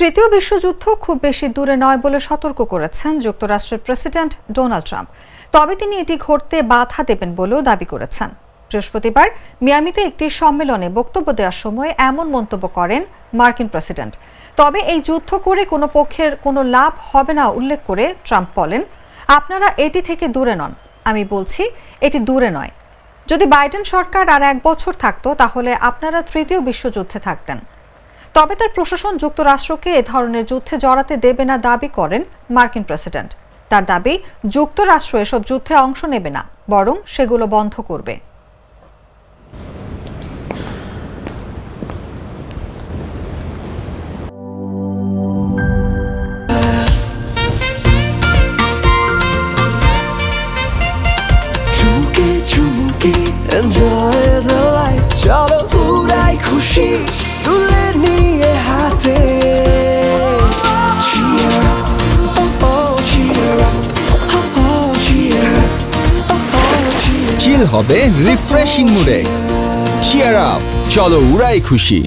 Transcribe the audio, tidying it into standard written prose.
তৃতীয় বিশ্বযুদ্ধ খুব বেশি দূরে নয় বলে সতর্ক করেছেন যুক্তরাষ্ট্রের প্রেসিডেন্ট ডোনাল্ড ট্রাম্প। তবে তিনি এটি ঘটতে বাধা দেবেন বলেও দাবি করেছেন। বৃহস্পতিবার মিয়ামিতে একটি সম্মেলনে বক্তব্য দেওয়ার সময় এমন মন্তব্য করেন মার্কিন প্রেসিডেন্ট। তবে এই যুদ্ধ করে কোনো পক্ষের কোনো লাভ হবে না উল্লেখ করে ট্রাম্প বলেন, আপনারা এটি থেকে দূরে নন। আমি বলছি এটি দূরে নয়। যদি বাইডেন সরকার আর 1 বছর থাকতো তাহলে আপনারা তৃতীয় বিশ্বযুদ্ধে থাকতেন। তবে তার প্রশাসন যুক্তরাষ্ট্রকে এ ধরনের যুদ্ধে জড়াতে দেবে না দাবি করেন মার্কিন প্রেসিডেন্ট। তার দাবি, যুক্তরাষ্ট্র এসব যুদ্ধে অংশ নেবে না, বরং সেগুলো বন্ধ করবে। Enjoy the life, চলো উড়াই খুশি তুলে নিয়ে হাতে। Cheer up, oh oh, cheer up, oh oh, cheer up, oh oh, cheer up. চিল হবে রিফ্রেশিং মুডে। চিয়ার আপ, চলো উড়াই খুশি।